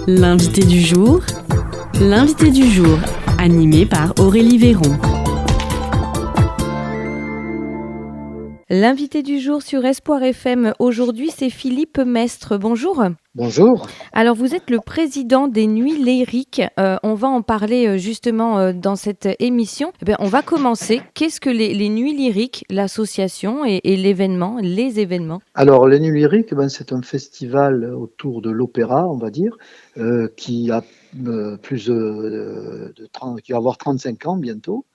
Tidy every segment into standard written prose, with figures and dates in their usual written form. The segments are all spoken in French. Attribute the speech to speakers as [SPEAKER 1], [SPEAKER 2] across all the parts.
[SPEAKER 1] L'invité du jour, animé par Aurélie Véron.
[SPEAKER 2] L'invité du jour sur Espoir FM, aujourd'hui, c'est Philippe Mestre. Bonjour.
[SPEAKER 3] Bonjour.
[SPEAKER 2] Alors, vous êtes le président des Nuits Lyriques. On va en parler justement dans cette émission. On va commencer. Qu'est-ce que les Nuits Lyriques, l'association et l'événement, les événements?
[SPEAKER 3] Alors, les Nuits Lyriques, c'est un festival autour de l'opéra, on va dire, qui a qui va avoir 35 ans bientôt,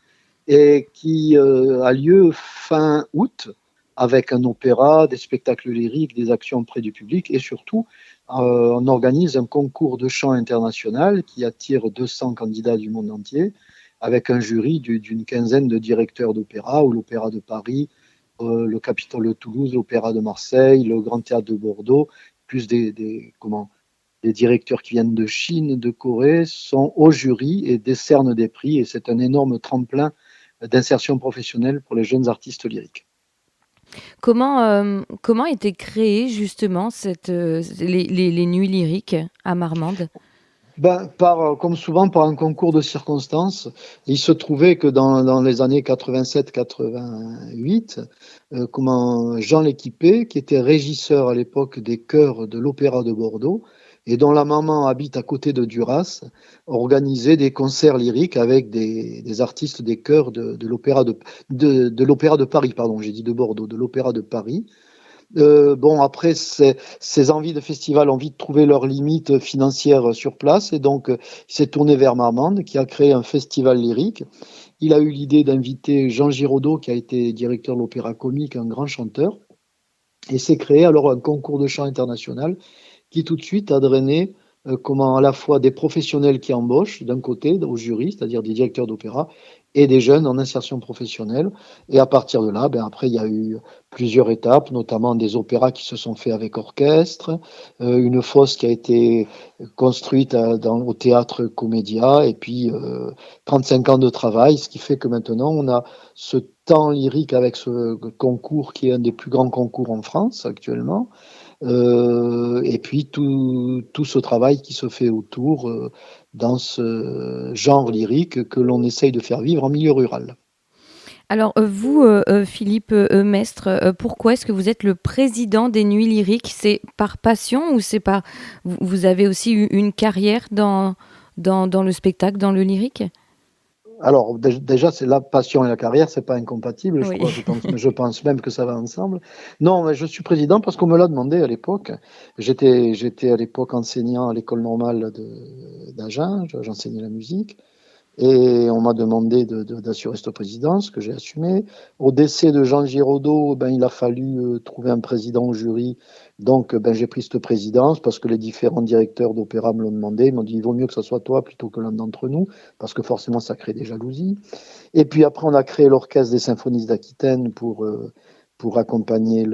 [SPEAKER 3] et qui a lieu fin août, avec un opéra, des spectacles lyriques, des actions auprès du public, et surtout, on organise un concours de chant international qui attire 200 candidats du monde entier, avec un jury d'une quinzaine de directeurs d'opéra, ou l'Opéra de Paris, le Capitole de Toulouse, l'Opéra de Marseille, le Grand Théâtre de Bordeaux, plus des directeurs qui viennent de Chine, de Corée, sont au jury et décernent des prix. Et c'est un énorme tremplin d'insertion professionnelle pour les jeunes artistes lyriques.
[SPEAKER 2] Comment a été créée justement les Nuits Lyriques à Marmande?
[SPEAKER 3] Comme souvent, par un concours de circonstances. Il se trouvait que dans les années 87-88, Jean Léquipé, qui était régisseur à l'époque des chœurs de l'Opéra de Bordeaux, et dont la maman habite à côté de Duras, organisait des concerts lyriques avec des artistes des chœurs de l'Opéra de l'Opéra de Paris, pardon, j'ai dit de Bordeaux, de l'Opéra de Paris. Après, ces envies de festival ont vite trouvé leurs limites financières sur place, et donc il s'est tourné vers Marmande, qui a créé un festival lyrique. Il a eu l'idée d'inviter Jean Giraudoux, qui a été directeur de l'Opéra Comique, un grand chanteur, et s'est créé alors un concours de chant international qui tout de suite a drainé à la fois des professionnels qui embauchent d'un côté au jury, c'est-à-dire des directeurs d'opéra, et des jeunes en insertion professionnelle. Et à partir de là, après, il y a eu plusieurs étapes, notamment des opéras qui se sont faits avec orchestre, une fosse qui a été construite au théâtre Comédia, et puis 35 ans de travail, ce qui fait que maintenant, on a ce temps lyrique avec ce concours qui est un des plus grands concours en France actuellement. Et puis tout ce travail qui se fait autour dans ce genre lyrique que l'on essaye de faire vivre en milieu rural.
[SPEAKER 2] Alors vous, Philippe Mestre, pourquoi est-ce que vous êtes le président des Nuits Lyriques? C'est par passion ou c'est par... Vous avez aussi eu une carrière dans le spectacle, dans le lyrique?
[SPEAKER 3] Alors déjà, c'est la passion et la carrière, c'est pas incompatible, je
[SPEAKER 2] Oui.
[SPEAKER 3] crois. Je pense même que ça va ensemble. Non, mais je suis président parce qu'on me l'a demandé à l'époque. J'étais à l'époque enseignant à l'école normale d'Agen, j'enseignais la musique. Et on m'a demandé d'assurer cette présidence, que j'ai assumé. Au décès de Jean Giraudoux, il a fallu trouver un président au jury. Donc, j'ai pris cette présidence parce que les différents directeurs d'opéra me l'ont demandé. Ils m'ont dit, il vaut mieux que ce soit toi plutôt que l'un d'entre nous, parce que forcément, ça crée des jalousies. Et puis après, on a créé l'Orchestre des Symphonistes d'Aquitaine pour accompagner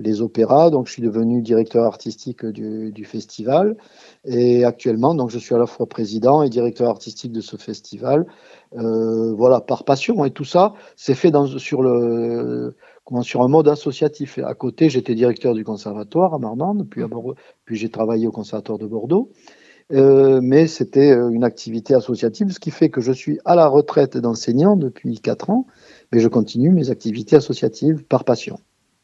[SPEAKER 3] les opéras. Donc, je suis devenu directeur artistique du festival. Et actuellement, donc, je suis à la fois président et directeur artistique de ce festival. Voilà, par passion. Et tout ça, c'est fait sur un mode associatif. À côté, j'étais directeur du conservatoire à Marmande, puis j'ai travaillé au conservatoire de Bordeaux. Mais c'était une activité associative, ce qui fait que je suis à la retraite d'enseignant depuis 4 ans, mais je continue mes activités associatives par passion.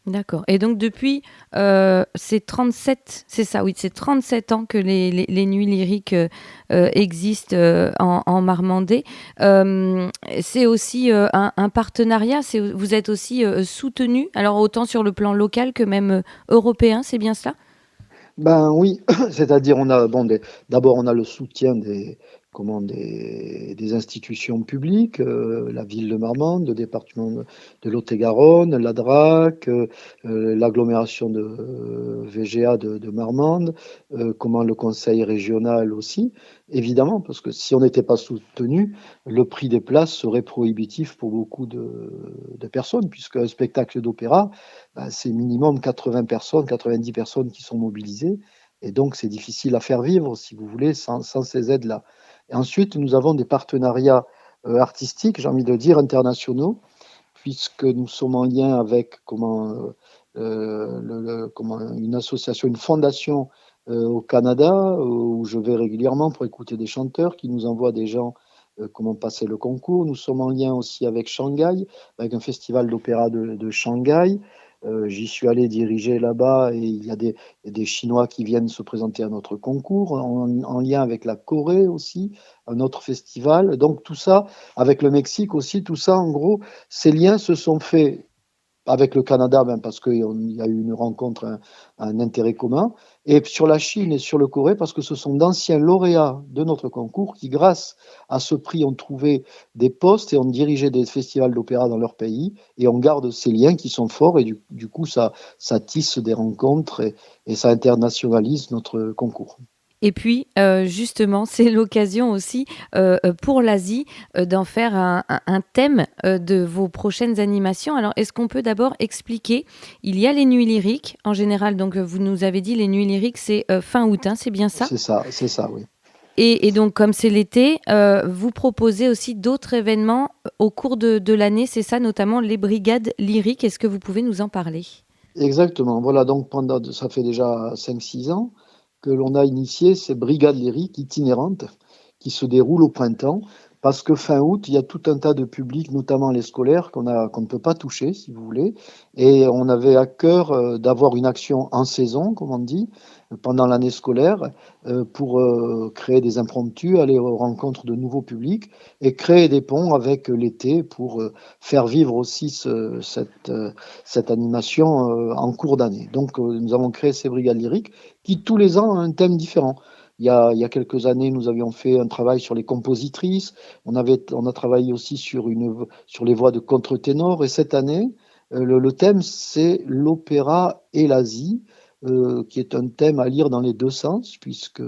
[SPEAKER 2] D'accord. Et donc depuis, c'est 37, c'est ça, oui, c'est 37 ans que les Nuits Lyriques existent en Marmandais. C'est aussi un partenariat, vous êtes aussi soutenu, alors autant sur le plan local que même européen, c'est bien cela?
[SPEAKER 3] Ben oui, c'est-à-dire d'abord on a le soutien des institutions publiques, la ville de Marmande, le département de Lot-et-Garonne, la DRAC, l'agglomération de VGA de Marmande, le conseil régional aussi, évidemment, parce que si on n'était pas soutenu, le prix des places serait prohibitif pour beaucoup de personnes, puisque un spectacle d'opéra, c'est minimum 80 personnes, 90 personnes qui sont mobilisées. Et donc, c'est difficile à faire vivre, si vous voulez, sans ces aides-là. Et ensuite, nous avons des partenariats artistiques, j'ai envie de dire, internationaux, puisque nous sommes en lien avec une association, une fondation au Canada, où je vais régulièrement pour écouter des chanteurs qui nous envoient des gens comment passer le concours. Nous sommes en lien aussi avec Shanghai, avec un festival d'opéra de Shanghai. J'y suis allé diriger là-bas et il y a des Chinois qui viennent se présenter à notre concours, en lien avec la Corée aussi, un autre festival. Donc tout ça, avec le Mexique aussi, tout ça, en gros, ces liens se sont faits avec le Canada, ben parce qu'il y a eu une rencontre, un intérêt commun, et sur la Chine et sur le Corée, parce que ce sont d'anciens lauréats de notre concours qui, grâce à ce prix, ont trouvé des postes et ont dirigé des festivals d'opéra dans leur pays, et on garde ces liens qui sont forts, et du coup, ça tisse des rencontres et ça internationalise notre concours.
[SPEAKER 2] Et puis, justement, c'est l'occasion aussi pour l'Asie d'en faire un thème de vos prochaines animations. Alors, est-ce qu'on peut d'abord expliquer? Il y a les nuits lyriques, en général, donc vous nous avez dit les nuits lyriques, c'est fin août, hein, c'est bien ça?
[SPEAKER 3] C'est ça, oui.
[SPEAKER 2] Et donc, comme c'est l'été, vous proposez aussi d'autres événements au cours de l'année, c'est ça, notamment les brigades lyriques. Est-ce que vous pouvez nous en parler?
[SPEAKER 3] Exactement. Voilà, donc ça fait déjà 5-6 ans que l'on a initié ces brigades lyriques itinérantes qui se déroulent au printemps, parce que fin août, il y a tout un tas de publics, notamment les scolaires, qu'on ne peut pas toucher, si vous voulez. Et on avait à cœur d'avoir une action en saison, comme on dit, pendant l'année scolaire, pour créer des impromptus, aller aux rencontres de nouveaux publics et créer des ponts avec l'été pour faire vivre aussi cette animation en cours d'année. Donc nous avons créé ces brigades lyriques qui tous les ans ont un thème différent. Il y a quelques années, nous avions fait un travail sur les compositrices. On a travaillé aussi sur les voix de contre-ténor. Et cette année, le thème, c'est l'opéra et l'Asie, qui est un thème à lire dans les deux sens, puisque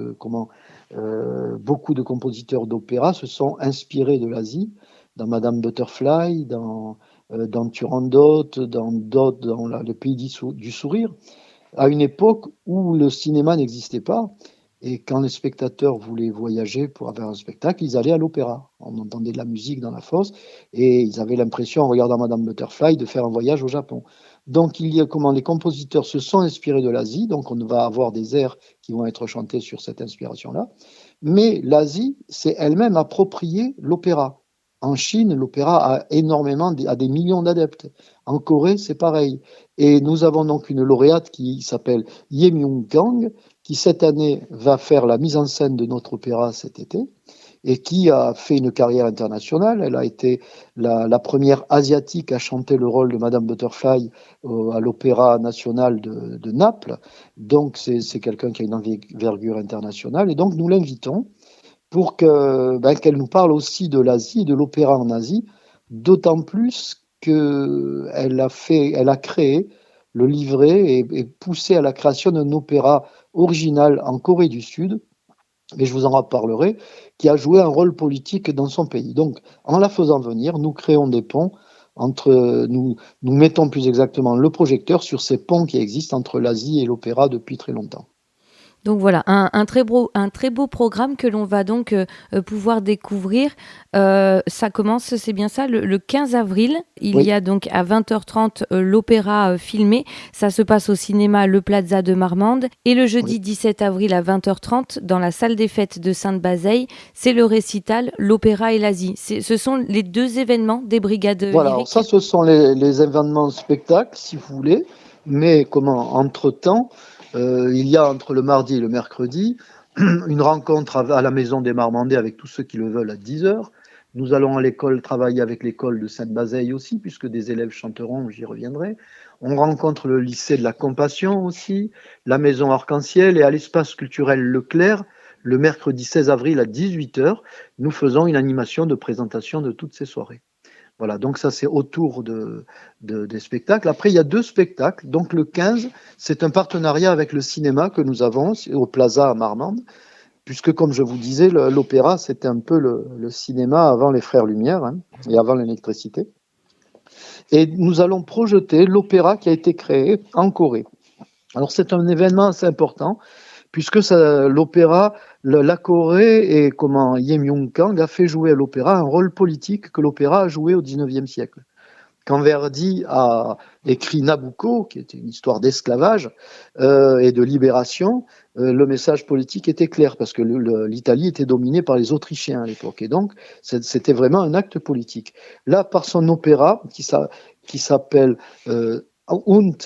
[SPEAKER 3] beaucoup de compositeurs d'opéra se sont inspirés de l'Asie, dans Madame Butterfly, dans Turandot, dans le pays du sourire, à une époque où le cinéma n'existait pas. Et quand les spectateurs voulaient voyager pour avoir un spectacle, ils allaient à l'opéra. On entendait de la musique dans la fosse et ils avaient l'impression, en regardant Madame Butterfly, de faire un voyage au Japon. Donc, il y a comment les compositeurs se sont inspirés de l'Asie. Donc, on va avoir des airs qui vont être chantés sur cette inspiration-là. Mais l'Asie s'est elle-même approprié l'opéra. En Chine, l'opéra a des millions d'adeptes. En Corée, c'est pareil. Et nous avons donc une lauréate qui s'appelle Ye Myung-kang, qui cette année va faire la mise en scène de notre opéra cet été et qui a fait une carrière internationale. Elle a été la première asiatique à chanter le rôle de Madame Butterfly à l'Opéra national de Naples. Donc c'est quelqu'un qui a une envergure internationale et donc nous l'invitons pour qu'elle nous parle aussi de l'Asie et de l'opéra en Asie, d'autant plus qu'elle elle a créé le livret et poussé à la création d'un opéra original en Corée du Sud, et je vous en reparlerai, qui a joué un rôle politique dans son pays. Donc, en la faisant venir, nous créons des ponts nous mettons plus exactement le projecteur sur ces ponts qui existent entre l'Asie et l'opéra depuis très longtemps.
[SPEAKER 2] Donc voilà, un très beau programme que l'on va donc pouvoir découvrir. Ça commence, c'est bien ça, le 15 avril. Il y a donc à 20h30 l'opéra filmé. Ça se passe au cinéma Le Plaza de Marmande. Et le jeudi 17 avril à 20h30, dans la salle des fêtes de Sainte-Bazeille, c'est le récital L'Opéra et l'Asie. Ce sont les deux événements des brigades
[SPEAKER 3] voilà,
[SPEAKER 2] lyriques.
[SPEAKER 3] Ça, ce sont les événements spectacles, si vous voulez. Mais entre-temps, il y a entre le mardi et le mercredi une rencontre à la Maison des Marmandais avec tous ceux qui le veulent à 10h. Nous allons à l'école travailler avec l'école de Sainte-Bazeille aussi, puisque des élèves chanteront, j'y reviendrai. On rencontre le lycée de la Compassion aussi, la Maison Arc-en-Ciel et à l'espace culturel Leclerc, le mercredi 16 avril à 18h, nous faisons une animation de présentation de toutes ces soirées. Voilà, donc ça c'est autour des spectacles. Après, il y a 2 spectacles. Donc le 15, c'est un partenariat avec le cinéma que nous avons au Plaza à Marmande, puisque comme je vous disais, l'opéra c'était un peu le cinéma avant les Frères Lumière et avant l'électricité. Et nous allons projeter l'opéra qui a été créé en Corée. Alors c'est un événement assez important, puisque l'opéra, la Corée et Ye Myung-kang a fait jouer à l'opéra un rôle politique que l'opéra a joué au XIXe siècle. quand Verdi a écrit Nabucco, qui était une histoire d'esclavage et de libération, le message politique était clair, parce que l'Italie était dominée par les Autrichiens à l'époque. Et donc, c'était vraiment un acte politique. Là, par son opéra, qui s'appelle Und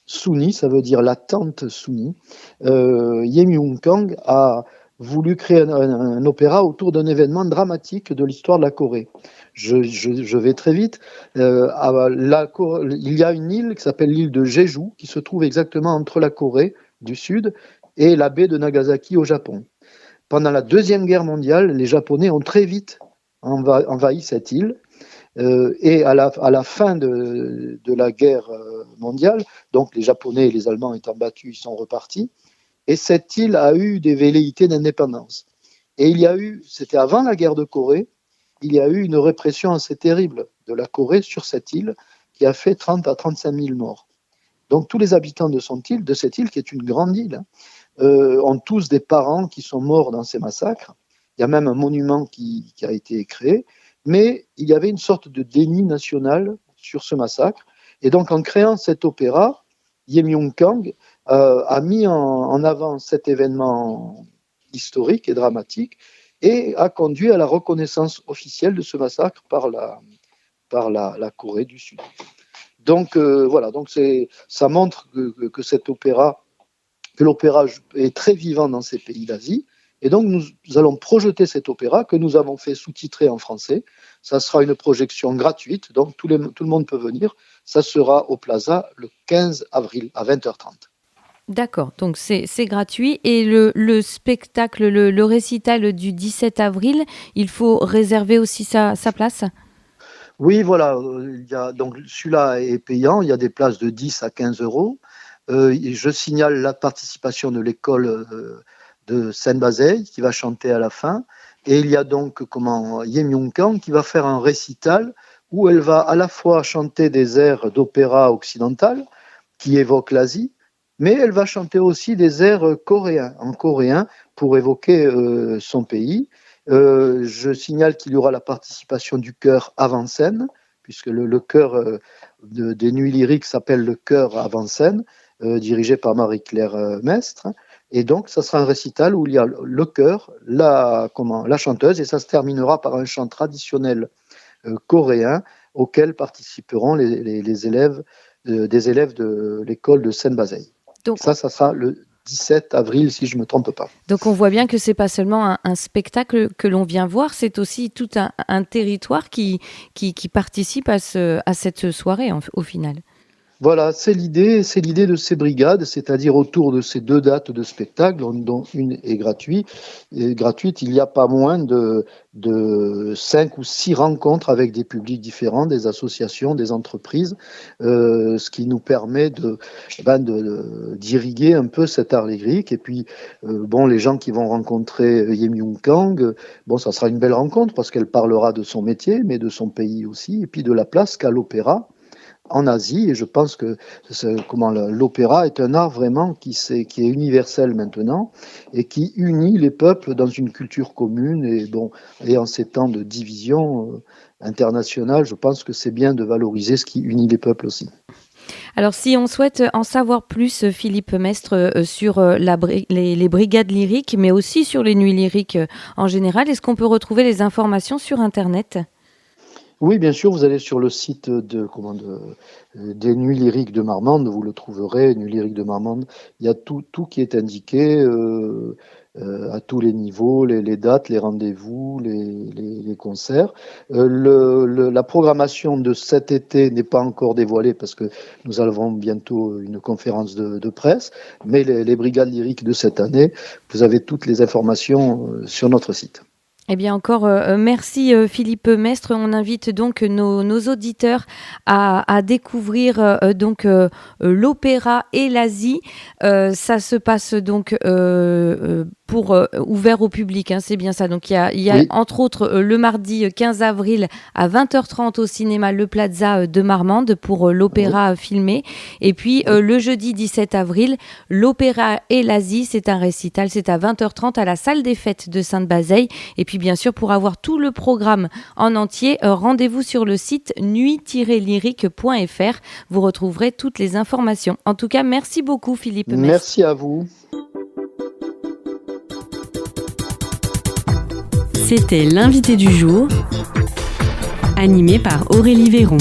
[SPEAKER 3] Suni, ça veut dire la tante Suni, Yen Yung-kang a voulu créer un opéra autour d'un événement dramatique de l'histoire de la Corée. Je vais très vite. Il y a une île qui s'appelle l'île de Jeju, qui se trouve exactement entre la Corée du Sud et la baie de Nagasaki au Japon. Pendant la Deuxième Guerre mondiale, les Japonais ont très vite envahi cette île. Et à la fin de la guerre mondiale, donc les Japonais et les Allemands étant battus, ils sont repartis. Et cette île a eu des velléités d'indépendance. Et c'était avant la guerre de Corée, il y a eu une répression assez terrible de la Corée sur cette île qui a fait 30 à 35 000 morts. Donc tous les habitants de cette île, qui est une grande île, ont tous des parents qui sont morts dans ces massacres. Il y a même un monument qui a été créé, mais il y avait une sorte de déni national sur ce massacre. Et donc en créant cet opéra, Yen Yung-kang a mis en avant cet événement historique et dramatique et a conduit à la reconnaissance officielle de ce massacre par la Corée du Sud. Donc voilà, ça montre que l'opéra est très vivant dans ces pays d'Asie. Et donc nous allons projeter cet opéra que nous avons fait sous-titrer en français. Ça sera une projection gratuite, donc tout le monde peut venir. Ça sera au Plaza le 15 avril à 20h30.
[SPEAKER 2] D'accord, donc c'est gratuit. Et le spectacle, le récital du 17 avril, il faut réserver aussi sa place?
[SPEAKER 3] Oui, voilà. Donc celui-là est payant. Il y a des places de 10 à 15 euros. Je signale la participation de l'école de Senbasei qui va chanter à la fin. Et il y a donc Yen Yung-kang qui va faire un récital où elle va à la fois chanter des airs d'opéra occidental qui évoquent l'Asie, mais elle va chanter aussi des airs coréens, en coréen, pour évoquer son pays. Je signale qu'il y aura la participation du chœur avant-scène, puisque le chœur des Nuits Lyriques s'appelle le chœur avant-scène, dirigé par Marie-Claire Mestre. Et donc, ça sera un récital où il y a le chœur, la chanteuse, et ça se terminera par un chant traditionnel coréen auquel participeront les élèves, des élèves de l'école de Senbasei. Donc, ça sera le 17 avril, si je ne me trompe pas.
[SPEAKER 2] Donc, on voit bien que ce n'est pas seulement un spectacle que l'on vient voir, c'est aussi tout un territoire qui participe à cette soirée, au final.
[SPEAKER 3] Voilà, c'est l'idée de ces brigades, c'est-à-dire autour de ces 2 dates de spectacle, dont une est gratuite. Il n'y a pas moins de 5 ou 6 rencontres avec des publics différents, des associations, des entreprises, ce qui nous permet d'irriguer un peu cet art lyrique. Et puis, les gens qui vont rencontrer Yen Yung-kang, ça sera une belle rencontre parce qu'elle parlera de son métier, mais de son pays aussi, et puis de la place qu'a l'opéra en Asie. Et je pense que l'opéra est un art vraiment qui est universel maintenant et qui unit les peuples dans une culture commune. Et en ces temps de division internationale, je pense que c'est bien de valoriser ce qui unit les peuples aussi.
[SPEAKER 2] Alors, si on souhaite en savoir plus, Philippe Mestre, sur les brigades lyriques, mais aussi sur les nuits lyriques en général, est-ce qu'on peut retrouver les informations sur Internet ?
[SPEAKER 3] Oui, bien sûr, vous allez sur le site des Nuits Lyriques de Marmande, vous le trouverez, Nuits Lyriques de Marmande. Il y a tout qui est indiqué à tous les niveaux, les dates, les rendez-vous, les concerts. La programmation de cet été n'est pas encore dévoilée parce que nous avons bientôt une conférence de presse, mais les brigades lyriques de cette année, vous avez toutes les informations sur notre site.
[SPEAKER 2] Eh bien encore, merci Philippe Mestre. On invite donc nos auditeurs à découvrir l'opéra et l'Asie. Ça se passe donc ouvert au public, hein, c'est bien ça. Donc il y a
[SPEAKER 3] Oui.
[SPEAKER 2] entre autres le mardi 15 avril à 20h30 au cinéma Le Plaza de Marmande pour l'opéra filmé. Et puis le jeudi 17 avril, l'Opéra et l'Asie, c'est un récital, c'est à 20h30 à la salle des fêtes de Sainte-Bazeille. Et puis bien sûr, pour avoir tout le programme en entier, rendez-vous sur le site nuit-lyrique.fr. Vous retrouverez toutes les informations. En tout cas, merci beaucoup Philippe Mess.
[SPEAKER 3] Merci à vous.
[SPEAKER 1] C'était l'invité du jour, animé par Aurélie Véron.